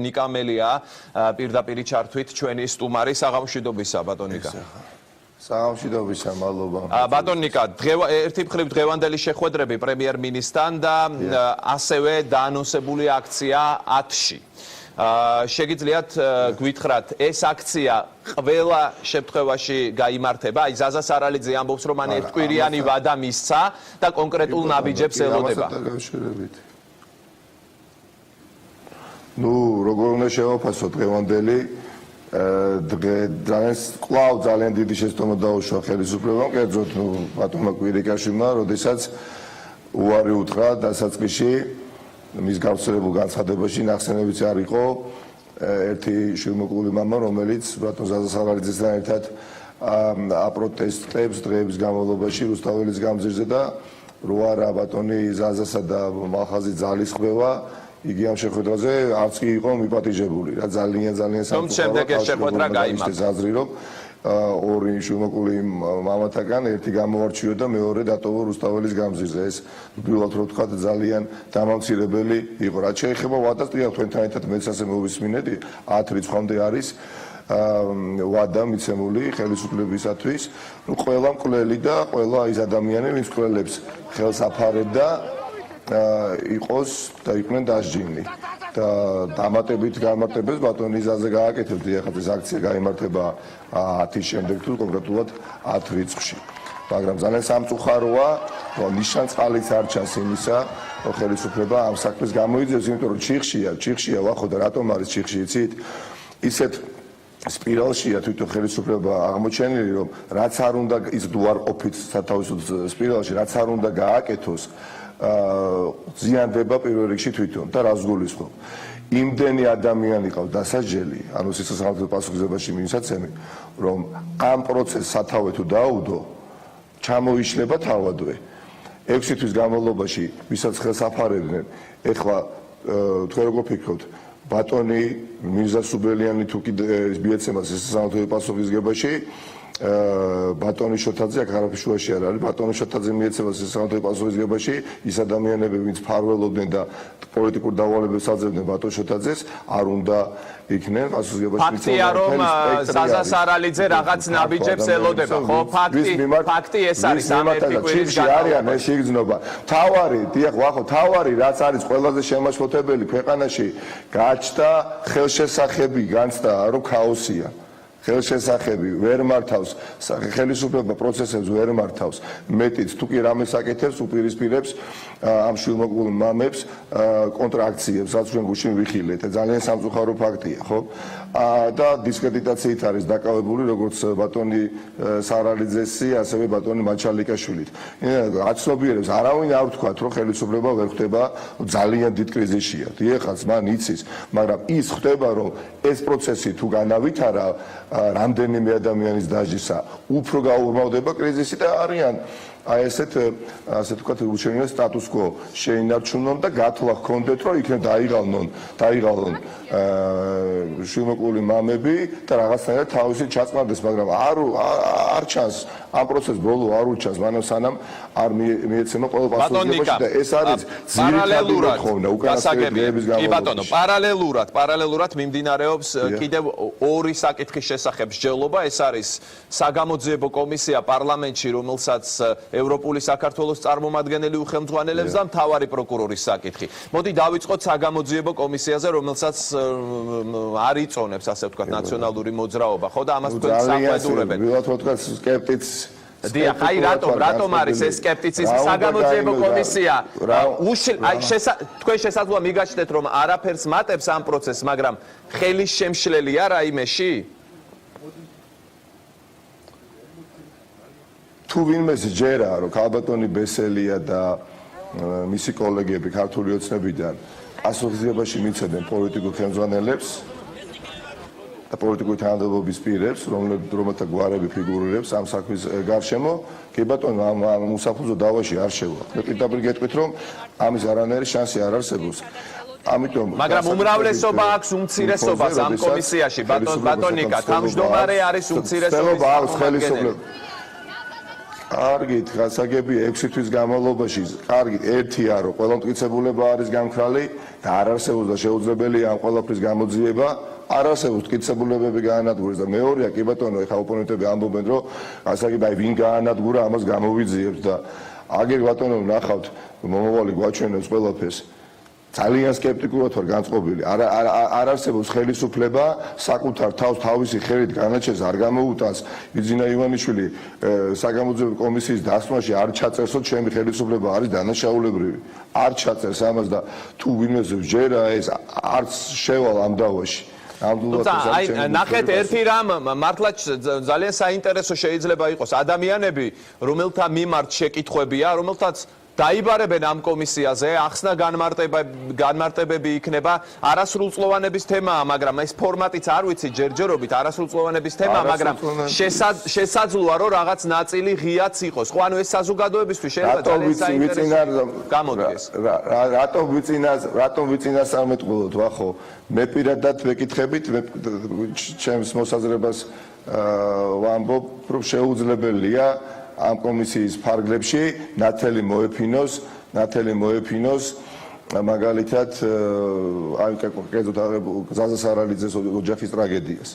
ნიკამელია პირდაპირ ჩართვით ჩვენი სტუმარი საღამოშვიდობისა ბატონ ნიკა. საღამოშვიდობისა, მადლობა. ბატონ ნიკა, ერთი მხრივ დღევანდელი შეხვედრები პრემიერ-მინისტრთან და ასევე დაანონსებული აქცია 10-ში. შეგიძლიათ გვითხრათ, ეს აქცია ყველა შემთხვევაში გაიმართება? აი ზაზა სარალიძე ამბობს, რომ მან ერთკვირიანი ვადა მისცა და კონკრეტულ ნაბიჯებს ელოდება. ნუ როგორ უნდა შევაფასო დღევანდელი ძალიან დიდი შეცდომა დაუშვა ხელისუფლებამ, კერძოდ ბატონმა კვირიკაშვილმა, როდესაც უარი უთხრა დასაწყისში მის გავრცელებულ განცხადებაში ნახსენებიც არ იყო ერთი შვილმოკლული მამა, რომელიც ბატონ ზაზა სარალიძესთან ერთად აპროტესტებს დღეების განმავლობაში რუსთაველის გამზირზე და რო არა ბატონი ზაზასა და მალხაზი ძალისხმევა იგი ამ შეხვედრაზე არც კი იყო მიპატიჟებული რა ძალიან შემდეგ ეს შეხვედრა გაიმართა. ორი შვილმოკლული მამათაგან ერთი გამოვარჩიო და მეორე დატოვა რუსთაველის გამზირზე. ეს უბრალოდ რო ვთქვათ ძალიან დამამცირებელი იყო. რაც შეეხება ვადას, დიახ, თქვენთან ერთად მეც ასე მოვისმინეთ, 10 რიცხვამდე არის ვადა მიცემული ხელისუფლებისათვის. ყველა მკვლელი და ყველა ის ადამიანი, ვინც მკვლელებს ხელს აფარებდა, იყოს და იყვნენ დასჯილი. და დამატებით გამარტებებს ბატონი ზაზე გააკეთებთ, ახლა ეს აქცია გაიმართება 10-ის შემდეგ თუ კონკრეტულად 10 რიცხვში. მაგრამ ძალიან სამწუხაროა, რომ ნიშანწყალიც არ ჩანს იმისა, რომ ხელისუფლება ამ საქმეს გამოიძიებს, იმიტომ რომ ჩიხშია ვახო და რატომ არის ჩიხში იცით? ისეთ სპირალშია თვითონ ხელისუფლება აღმოჩენილი, რომ რაც არ უნდა ის უარყოფით სათავისო სპირალში, რაც არ უნდა გააკეთოს, ზიანდება პირველ რიგში თვითონ და რას გულისხმობ. იმდენი ადამიანი ყავს დასაჯელი, ანუ სიცოცხლეთა პასუხისმგებაში მიმსაცემი, რომ ამ პროცესს სათავე თუ დაუდო, ჩამოიშლება თავადვე. 6 თვის განმავლობაში, ვისაც ხელს აფარებდნენ, ეხლა თქვენ როგორ ფიქრობთ, ბატონი მირზა სუბელიანი თუ კიდე მიეცემა სიცოცხლეთა პასუხისმგებაში ბატონი შოთაძე აქ არაფერ შუაში არ არის. ბატონი შოთაძე მიეცემა სიცოცხლეთა პასუხისმგებაში ის ადამიანები, ვინც ფარველობდნენ და პოლიტიკურ დავალებებს აძლევდნენ ბატონ შოთაძეს, არ უნდა იქნენ პასუხისმგებაში. ფაქტია, რომ ზაზა სარალიძე რაღაც ნაბიჯებს ელოდება, ხო? ფაქტი ეს არის ამ ერთი კვირის არიან ეს შეგრძნობა. თავარი, დიახ, ვახო, თავარი რაც არის ყველაზე შემაშფოთებელი ქვეყანაში, გაჩნდა ხელშესახები, განცდა, რომ ქაოსია. ხელშესახები ვერ მართავს, ხელისუფლება პროცესებს ვერ მართავს. მეტიც თუ კი რამეს აკეთებს, უპირისპირებს ამ შვილმოკლულ მამებს კონტრაქციებს, რაც ჩვენ გუშინ ვიხილეთ. ძალიან სამწუხარო ფაქტია, ხო? და დისკრედიტაციით არის დაკავებული როგორც ბატონი სარალიძესი, ასევე ბატონი მაჩალიკაშვილით. აცნობიერებს, არავინ არ ვთქვათ, რომ ხელისუფლება ვერ ხდება ძალიან დიდ კრიზისშია. დიახაც, მან იცის, მაგრამ ის ხდება, რომ ეს პროცესი თუ განავითარა რამდენიმე ადამიანის დაჟისა, უფრო გაურმავდება კრიზისი და არიან აი ესეთ ასე ვთქვათ უშენიერ სტატუს quo შეინარჩუნონ და გათვლა ჰქონდეთ, რომ იქნებ დაიღალნონ შვილმოკლული მამები და რაღაცნაირად თავისი ჩაწყნარდეს, მაგრამ არ ჩანს ამ პროცესს ბოლო არ უჩანს, მანამ სანამ არ მიეცემა ყველა პასუხისმგებაში და ეს არის ძირითადი მოთხოვნა უკანასკნელების გამო. კი ბატონო, პარალელურად მიმდინარეობს კიდევ ორი საკითხის შესახებ მსჯელობა, ეს არის საგამოძიებო კომისია პარლამენტში, რომელსაც ევროპული საქართველოს წარმომადგენელი უხელმძღვანელებს და მთავარი პროკურორის საკითხი. მოდი დავიწყოთ საგამოძიებო კომისიაზე, რომელსაც არ იწონებს, ასე ვთქვათ, ნაციონალური მოძრაობა, ხო და ამას თქვენ საყვედურებენ. ვილათ ვთქვათ სკეპტიც დიახ, აი რატომ არის ეს სკეპტიციზმი? საგამოძიებო კომისია თქვენ შესაძლოა მიგაჩნდეთ, რომ არაფერს მატებს ამ პროცესს, მაგრამ ხელის შემშლელია რაიმეში? თუ ვინმეს ჯერა, რომ ქალბატონი ბესელია და მისი კოლეგები ქართული ოცნებიდან პასუხისმგებაში მიცემენ პოლიტიკურ ხელმძღვანელებს და პოლიტიკური თანამდებობის პირებს, რომელთა გვარები ფიგურირებს ამ საქმის გარშემო, კი ბატონო, ამ უსაფუძო დავაში არ შევა. მე პირდაპირ გეტყვით, რომ ამის არანაირი შანსი არ არსებობს. ამიტომ მაგრამ უმრავლესობა აქვს უმცირესობას ამ კომისიაში, ბატონ ნიკა, თავმჯდომარე არის უმცირესობის კარგით, გასაგები 6 თვის განმავლობაში, კარგით, ერთია რომ ყველა მტკიცებულება არის გამქრალი და არ არსებობს და შეუძლებელია ამ ყველაფრის გამოძიება, არ არსებობს მტკიცებულებები გაანადგურეს და მეორეა კი ბატონო, ეხა ოპონენტები ამბობენ რომ გასაგები აი ვინ გაანადგურა, ამას გამოვიძიებთ და აგერ ბატონო ნახავთ, მომავალი გვაჩვენებს ყველაფერს. ძალიან სკეპტიკურად ვარ განწყობილი. არ არსებობს ხელისუფლება საკუთარ თავს თავისი ხელით განაჩენს არ გამოუტანს ბიძინა ივანიშვილი საგამოძიებო კომისიის დასმაში არ ჩაწერსო ჩემი ხელისუფლება არის დანაშაულებრივი. არ ჩაწერს ამას და თუ ვინმე ვჯერა ეს არც შევალ ამ დავაში. ნახეთ ერთი რამ მართლაც ძალიან საინტერესო შეიძლება იყოს ადამიანები რომელთა მიმართ შეკითხვებია რომელთაც დაიბარებენ ამ კომისიაზე, ახსნა განმარტებები იქნება, არასრულწლოვანების თემაა, მაგრამ ეს ფორმატიც არ ვიცი ჯერჯერობით არასრულწლოვანების თემაა, მაგრამ შესაძლოა რომ რაღაც ნაწილი ღიაც იყოს. ხო, ანუ ეს საზოგადოებისთვის შეიძლება ძალიან საინტერესო გამოდგეს. რატომ ვიწინასწარმეტყველოთ, ვახო? მე პირადად ვეკითხებით, ჩემს მოსაზრებას ვამბობ, რომ შეუძლებელია ამ კომისიის ფარგლებში ნათელი მოეფინოს მაგალითად აი კერძოდ ზაზასარალიძეს ოჯახის ტრაგედიას.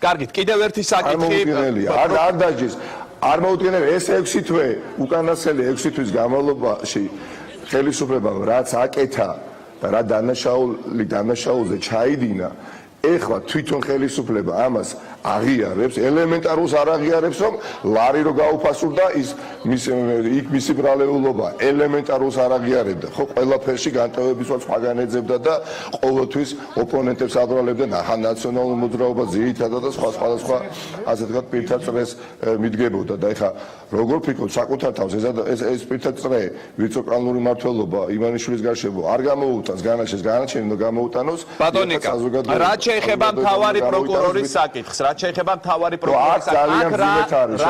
კარგით, კიდევ ერთი საკითხი არ დაჯის. არ მოუდგენელია ეს 6 თვე, უკანასკნელი 6 თვის განმავლობაში ხელისუფლებამ რაც აკეთა და რა დანაშაულზე ჩაიდინა, ეხლა თვითონ ხელისუფლება ამას აღიარებს, ელემენტარულს არ აღიარებს, რომ ლარი რო გაუფასურდა ის მისი ბრალეულობა, ელემენტარულს არ აღიარებდა. ხო, ყველაფერში განტევების სხვაგან ეძებდა და ყოველთვის ოპონენტებს აბრალებდა ნაციონალურ მოძრაობას ძირითადად და სხვა ასე თქვა პირთა წრეს მიდგებოდა და ეხლა როგორ ფიქრობთ საკუთარ თავს ეს პირთა წრე ვიწროკრანული მმართველობა ივანიშვილის გარშემო არ გამოუტანს განაჩენი და გამოუტანოს ბატონიკა რა შეეხება მთავარი პროკურორის საკითხს რა შეეხება მთავარი პროკურორის საკითხს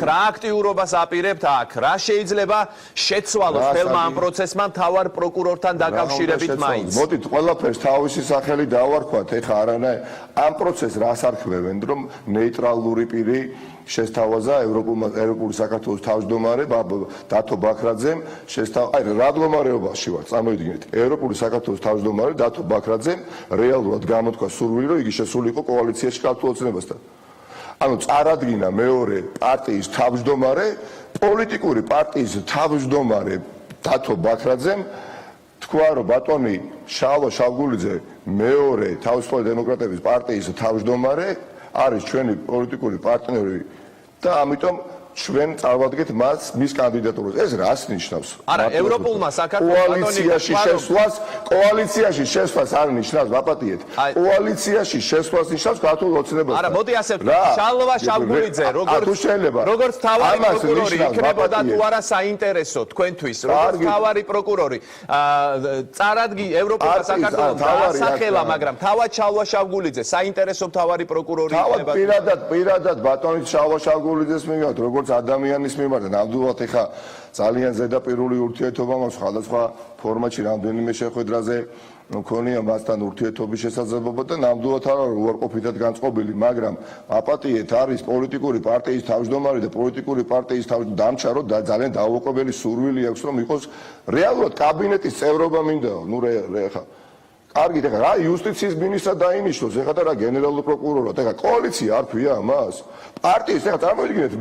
რა აქტიურობას აპირებთ აქ რა შეიძლება შეცვალოს ხელმა ამ პროცესმა მთავარ პროკურორთან დაკავშირებით მაინც მოდით ყველაფერს თავისი სახელი დავარქვათ ეხა არანაირ ამ პროცესს რას არქმევენ რომ ნეიტრალური პირი შესთავაზა ევროპული საქართველოს თავმჯდომარე დათო ბაქრაძემ აი რა მდგომარეობაში ვარ წარმოიდგინეთ ევროპული საქართველოს თავმჯდომარე დათო ბაქრაძემ რეალურად გამოთქვა სურვილი რომ იგი შესულიყო კოალიციაში ქართულ ოცნებასთან ანუ წარადგინა მეორე პარტიის თავმჯდომარე პოლიტიკური პარტიის თავმჯდომარე დათო ბაქრაძემ თქვა რომ ბატონი შალვა შავგულიძე მეორე თავისუფალი დემოკრატების პარტიის თავმჯდომარე არის ჩვენი პოლიტიკური პარტნიორი და ამიტომ ჩვენ წარვადგეთ მის კანდიდატურას. ეს რას ნიშნავს? არა, ევროპულმა საქართველოს კოალიციაში შესვლას არ ნიშნავს, ვაპატიეთ. კოალიციაში შესვლას ნიშნავს ქართულ ოცნებასთან. არა, მოდი ასე შალვა შავგულიძე, როგორც თავარი პროკურორი იქნებოდა თუ არა საინტერესო თქვენთვის, როგორც თავარი პროკურორი. წარადგი ევროპულმა საქართველოს დაასახელა, მაგრამ თავად შალვა შავგულიძე საინტერესო თავარი პროკურორი იქნება. პირადად ბატონი შალვა შავგულიძეს მივიღოთ, როგორც ადამიანის მიმართ ნამდვილად ეხა ძალიან ზედაპირული ურთიერთობა მაქვს სხვადასხვა ფორმატში რამდენიმე შეხვედრაზე მქონია მასთან ურთიერთობის შესაძლებლობა და ნამდვილად არა უარყოფითად განწყობილი მაგრამ აპატიეთ არის პოლიტიკური პარტიის თავმჯდომარე და პოლიტიკური პარტიის დამჩარო და ძალიან დაუყოვნებელი სურვილი აქვს რომ იყოს რეალურად კაბინეტის წევრობა მინდაო ნუ ეხა კარგით ეხა რა იუსტიციის მინისტრად დაინიშნოს ეხა და რა გენერალური პროკურორად ეხა კოალიცია არ ქვია ამას პარტიის ეხა წარმოიდგინეთ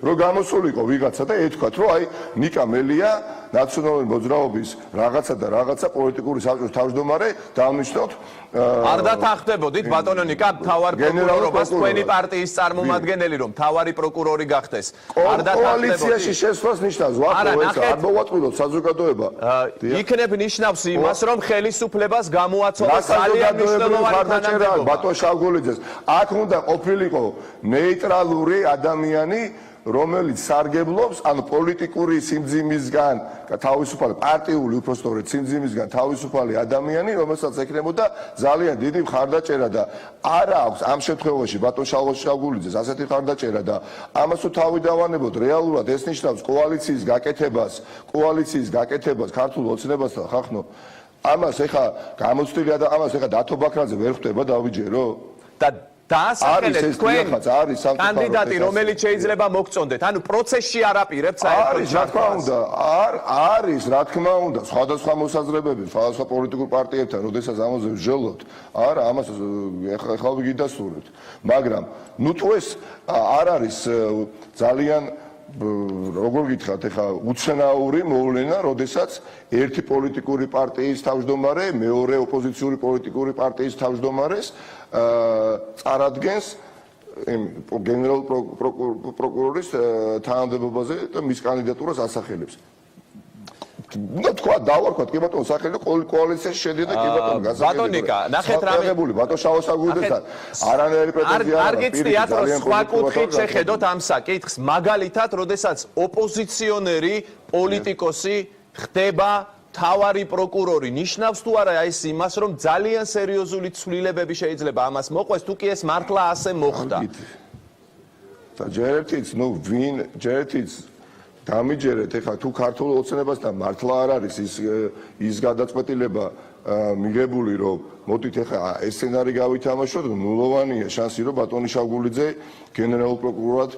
რომ გამოსულიყო ვიღაცა და ეთქვათ რომ აი ნიკა მელია ნაციონალური მოძრაობის რაღაცა და რაღაცა პოლიტიკური საბჭოს თავმჯდომარე დავნიშნოთ არ დათანხმდებოდით ბატონო ნიკა მთავარ პროკურორობას თქვენი პარტიის წარმომადგენელი რომ მთავარი პროკურორი გახდეს არ დათანხმდებოდით კოალიციაში შესვლას ნიშნავს ვახო ეს არ მოვაწყვილოთ საზოგადოება იქნებ ნიშნავს იმას რომ ხელისუფლებას გამოაცოლა ძალიან მნიშვნელოვანი თანამდებობა ბატონ შავგულიძეს აქ უნდა ყოფილიყო ნეიტრალური ადამიანი რომელიც სარგებლობს ანუ პოლიტიკური სიმძიმისგან თავისუფალი პარტიული უпростоრეთ სიმძიმისგან თავისუფალი ადამიანი რომელსაც ექნებოდა ძალიან დიდი მხარდაჭერა და არა აქვს ამ შემთხვევაში ბატონ შალვა შავგულიძეს ასეთი მხარდაჭერა და ამას თუ თავი დავანებოთ რეალურად ეს ნიშნავს კოალიციის გაკეთებას ქართულ ოცნებასთან ხახნო ამას ეხა გამოცდილი და ამას ეხა დათო ბაქრაძე ვერ ხვდება დავიჯერო და დაასახელეთ თქვენ არის კანდიდატი, რომელიც შეიძლება მოგწონდეთ. ანუ პროცესში არაპირებთ საერთოდ. არის, რა თქმა უნდა, არის, რა თქმა უნდა, სხვადასხვა მოსაზრებები, სხვადასხვა პოლიტიკურ პარტიებთან, როდესაც ამაზე ვსჯელობთ, არა, ამას ეხლა ვიგიდასურებთ. მაგრამ, ნუ თუ ეს არ არის ძალიან როგორ გითხრათ, ეხლა უცნაური მოვლენა, როდესაც ერთი პოლიტიკური პარტიის თავმჯდომარე, მეორე ოპოზიციური პოლიტიკური პარტიის თავმჯდომარეს წარადგენს გენერალ პროკურორის თანამდებობაზე და მის კანდიდატურას ასახელებს. უნდა თქვა, დავარქვათ, კი ბატონო, სახელი კოალიციაში შედიოდა, კი ბატონო, ბატონიკა, ნახეთ რამე ბატონ შავასაგურდესთან არანაირი პრეტენზია არ გიწიათ, რომ სხვა კუთხით შეხედოთ ამ საკითხს, მაგალითად, როდესაც ოპოზიციონერი პოლიტიკოსი ხდება თავარი პროკურორი, ნიშნავს თუ არა ეს იმას, რომ ძალიან სერიოზული ცვლილებები შეიძლება ამას მოყვეს, თუ კი ეს მართლა ასე მოხდა. და ჯერერთიც, ჯერერთიც დამიჯერეთ, ეხლა თუ ქართულ ოცნებასთან მართლა არ არის ის გადაწყვეტილება მიღებული, რომ მოდით ეხლა ეს სცენარი გავითამაშოთ, ნულოვანია შანსი, რომ ბატონი შავგულიძე გენერალურ პროკურორად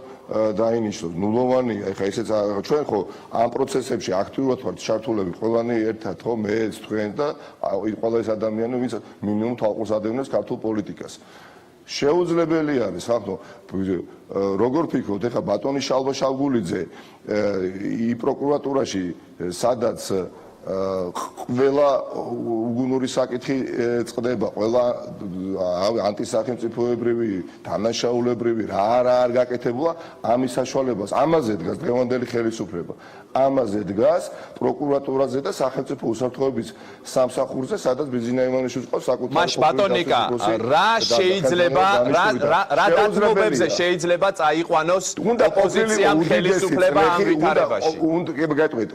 დაინიშნოს. ნულოვანია, ეხლა ესეც ჩვენ ხო ამ პროცესებში აქტიურად ვართ ჩართულები ყველანი ერთად, ხო, მეც, თქვენ და ყველა ეს ადამიანები, ვინც მინიმუმ თვალყურს ადევნებს ქართულ პოლიტიკას. შეუძლებელი არის, ხახო, როგორ ფიქრობთ, ეხლა ბატონი შავგულიძე პროკურატურაში, სადაც ყველა უგუნური საკითხი წყდება, ყველა ანტისახელმწიფოებრივი, დანაშაულებრივი რა არ გაკეთებულა, ამის საშუალებას ამაზე დგას დღევანდელი ხელისუფლება. ამაზე დგას პროკურატურაზე და სახელმწიფო უსაფრთხოების სამსახურზე, სადაც ბიზინა ივანიშვილს ყავს საკუთარი მაშ ბატონიკა, რა შეიძლება რა დათმობებზე შეიძლება წაიყვანოს ოპოზიციამ ხელისუფლება ამ ვითარებაში?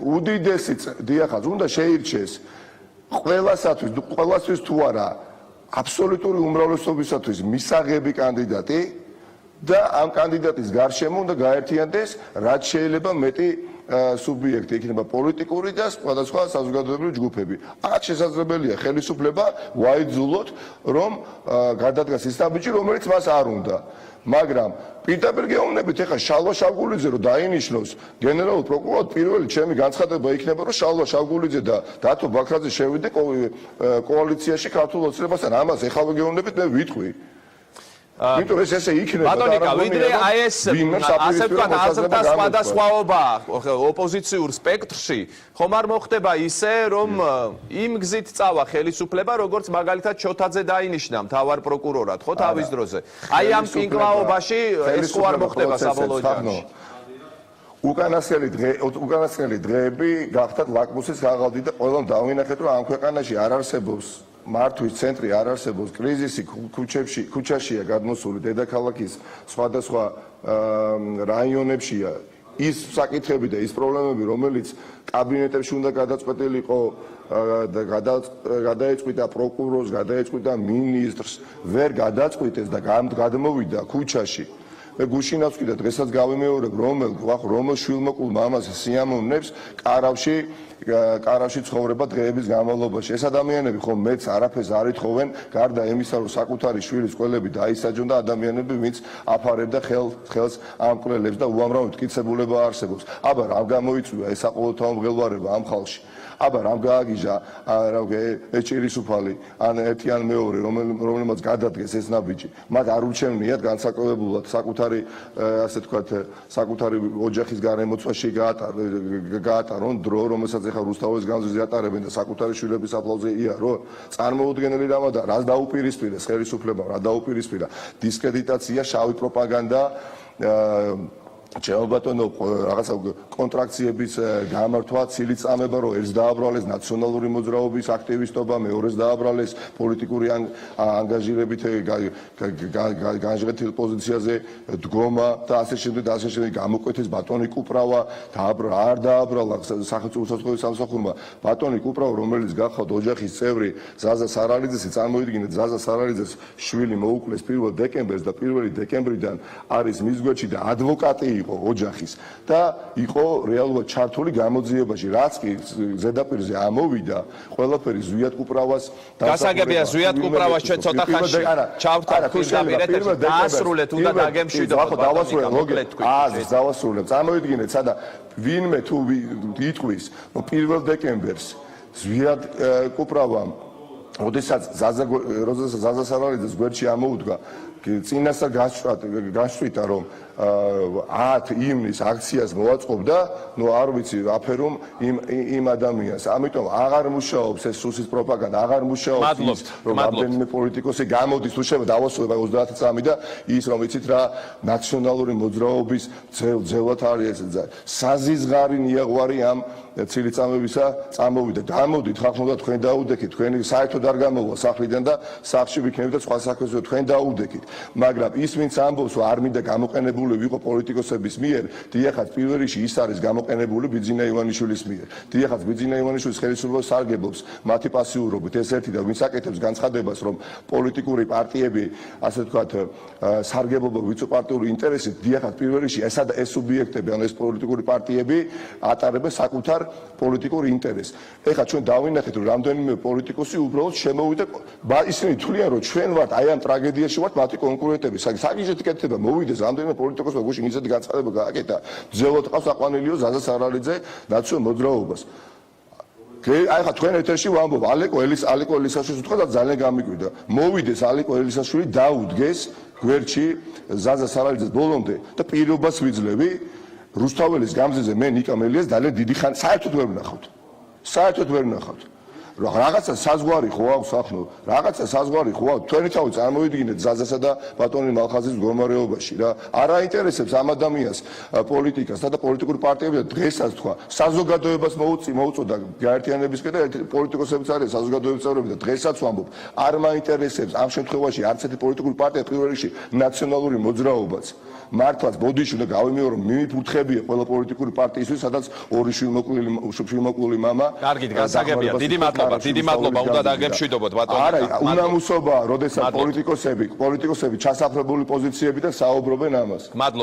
უდიდესი დიახაც, უნდა შეირჩეს ყველასათვის თუ არა აბსოლუტური უმრავლესობისათვის მისაღები კანდიდატი და ამ კანდიდატის გარშემო უნდა გაერთიანდეს რაც შეიძლება მეტი სუბიექტი, იქნება პოლიტიკური და სხვადასხვა საზოგადოებრივი ჯგუფები. აქ შესაძლებელია ხელისუფლება ვაიძულოთ, რომ გადადგას ის საბჭი, რომელიც მას არ უნდა. მაგრამ პირდაპირ გეუბნებით, ეხლა შალვა შავგულიძე რომ დაინიშნოს გენერალურ პროკურორად, პირველი ჩემი განცხადება იქნება, რომ შალვა შავგულიძე და დათო ბაქრაძე შევიდე კოალიციაში ქართულ ოცნებასთან. ამას ეხლა გეუბნებით, მე ვიტყვი. იმიტომ ეს ესე იქნება. ბატონიკა, ვიდრე აი ეს ასე ვთქვათ, აზრთა სხვადასხვაობა ოპოზიციურ სპექტრში, ხომ არ მოხდება ისე, რომ იმ გზით წავა ხელისუფლება, როგორც მაგალითად ჩოთაძე დაინიშნა მთავარ პროკურორად, ხო, თავის დროზე. აი ამ კინკლაობაში ეს ხო არ მოხდება საბოლოო ჯამში. უკანასკნელი დღეები გახდათ ლაკმუსის ქაღალდი და ყველამ დავინახეთ, რომ ამ ქვეყანაში არ არსებობს მართვის ცენტრი, არ არსებობს კრიზისი, ქუჩაშია გადმოსული, დედაქალაქის სხვადასხვა რაიონებშია ის საკითხები და ის პრობლემები, რომელიც კაბინეტებში უნდა გადაწყვეტილიყო და გადაეწყვიტა პროკურორს, გადაეწყვიტა მინისტრს, ვერ გადაწყვიტეს და გადმოვიდა ქუჩაში. მე გუშინაც ვკიდა დღესაც გავიმეორებ, რომელ შვილმოკლ მამას სიამოვნებს კარავში ცხოვრება დღეების განმავლობაში. ეს ადამიანები ხომ მეც არაფერს არ ეთხოვენ, გარდა იმისა, რომ საკუთარი შვილის ყველები დაისაჯონ და ადამიანები, ვინც აფარებდა ხელს ამ ყველებს და უამრავი მტკიცებულება არსებობს. აბა რა გამოიწვია ეს საყოველთაო მღელვარება ამ ხალხში? აბა რამ გააგიჟა ეჭირისუფალი ან ერთი ან მეორე, რომელმაც გადადგეს ეს ნაბიჯი, მათ არ ურჩევნიათ განსაკუთრებულად საკუთარი ასე თქვათ საკუთარი ოჯახის გარემოცვაში გაატარონ დრო, რომელსაც ეხლა რუსთავის განზრზე ატარებენ და საკუთარი შვილების აფლავზე იარო. წარმოუდგენელი რამა და რას დაუპირისპირეს ხელისუფლებამ, რა დაუპირისპირა დისკრედიტაცია, შავი პროპაგანდა, ბატონო, რაღაცა კონტრაქციების გამართვა, ცილიწამება, რომ ერთს დააბრალეს ნაციონალური მოძრაობის აქტივისტობა, მეორეს დააბრალეს პოლიტიკური ანგაჟირებით განჟღეთილ პოზიციაზე დგომა და ასე შემდეგ გამოკვეთეს ბატონი კუპრავა, არ დააბრალა სახელმწიფო უსაფრთხოების სამსახურმა ბატონი კუპრავა, რომელიც გახავთ ოჯახის წევრი ზაზა სარალიძეს, წარმოიდგინეთ ზაზა სარალიძეს შვილი მოუკლეს 1 დეკემბერს და 1 დეკემბრიდან არის მის გვერდში და ადვოკატი იყო ოჯახის და იყო რეალურად ჩართული გამოძიებაში, რაც კი ზედაპირზე ამოვიდა, ყველაფერი ზვიად კუპრავას გასაგებია ზვიად კუპრავას ჩვენ ცოტა ხანში ჩავთვალთ ქუშდაპირეთ დაასრულეთ უნდა დაგემშვიდობოთ დავასრულებ წარმოვიდგინეთ სადა ვინმე თუ იტყვის 1 დეკემბერს ზვიად კუპრავამ როდესაც ზაზა სარალიძეს გვერდში ამოუდგა წინასწარ გაშვრიტა რომ 10 ივნის აქციას მოაწყობდა, ნუ არ ვიცი აფერომ იმ ადამიანს. ამიტომ აღარ მუშაობს ეს სუსის პროპაგანდა, აღარ მუშაობს ის რომ რამდენიმე პოლიტიკოსი გამოდის თუ შეიძლება დავასრულებ 30 წამი და ის რომ იცით რა ნაციონალური მოძრაობის ძელად არის ეს საზიზღარი ნიაღვარი ამ ცილიწამებისა წამოვიდა. გამოდით ხახუნდა თქვენ დაუდექით, თქვენი საერთოდ არ გამოვა სახლიდან და სახლში ვიქნებით და სხვა საქმეზე თქვენ დაუდექით. მაგრამ ის ვინც ამბობს რომ არ მინდა გამოყენებული ვიყო პოლიტიკოსების მიერ, დიახაც პირველ რიგში ის არის გამოყენებული ბიძინა ივანიშვილის მიერ. დიახაც ბიძინა ივანიშვილის ხელისუფლება სარგებლობს მათი პასიურობით. ეს ერთი და ვინც აკეთებს განცხადებას რომ პოლიტიკური პარტიები, ასე ვთქვათ, სარგებლობა ვიცოპარტიული ინტერესით, დიახაც პირველ რიგში ესა და ეს სუბიექტები, ანუ ეს პოლიტიკური პარტიები ატარებენ საკუთარ პოლიტიკურ ინტერესს. ეხლა ჩვენ დავინახეთ რომ რამდენიმე პოლიტიკოსი უბრალოდ შემოვიდა, ისინი თვლიან რომ ჩვენ ვართ აი ამ ტრაგედიაში ვართ მათი კონკურენტები. საგიჟეთი კეთება მოვიდეს რამდენიმე პოლიტიკოსმა გუშინ ისეთი განცხადება გააკეთა. ძელოდ ყავს აყვანილიო ზაზა სარალიძე ნაციონალურ მოძრაობას. აი ხა თქვენ ეთერში ვამბობ ალეკო ელისაშვილს უთხრა და ძალიან გამიკვირდა. მოვიდეს ალეკო ელისაშვილი დაუდგეს გვერდში ზაზა სარალიძეს ბოლომდე და პირობას ვიძლევი რუსთაველის გამზეზე მე ნიკა მელიას ძალიან დიდი ხანი საერთოდ ვერ ვნახავთ. საერთოდ ვერ ვნახავთ. რაღაცა საზღვარი ხო აქვს ახლა, რაღაცა საზღვარი ხო აქვს. თქვენი თავი წარმოვიდგინეთ ზაზასა და ბატონი მალხაზის მდგომარეობაში რა. არ აინტერესებს ამ ადამიანს პოლიტიკასა და პოლიტიკური პარტიები და დღესაც თქვა საზოგადოებას მოუწოდა გაერთიანებისკენ და პოლიტიკოსებიც არის საზოგადოების წევრები და დღესაც ვამბობ არ მაინტერესებს ამ შემთხვევაში არც ერთი პოლიტიკური პარტია პირველ რიგში ნაციონალური მოძრაობაც. მართლაც ბოდიში უნდა გავიმეორო მიმიფურთხებია ყველა პოლიტიკური პარტიისთვის, სადაც ორი შვილმოკლული მამა. კარგით, გასაგებია. დიდი მადლობა, უნდა დაგემშვიდობოთ ბატონო. არა, უნამუსობაა, როდესაც პოლიტიკოსები ჩასაფრებული პოზიციებიდან საუბრობენ ამას. მადლობა.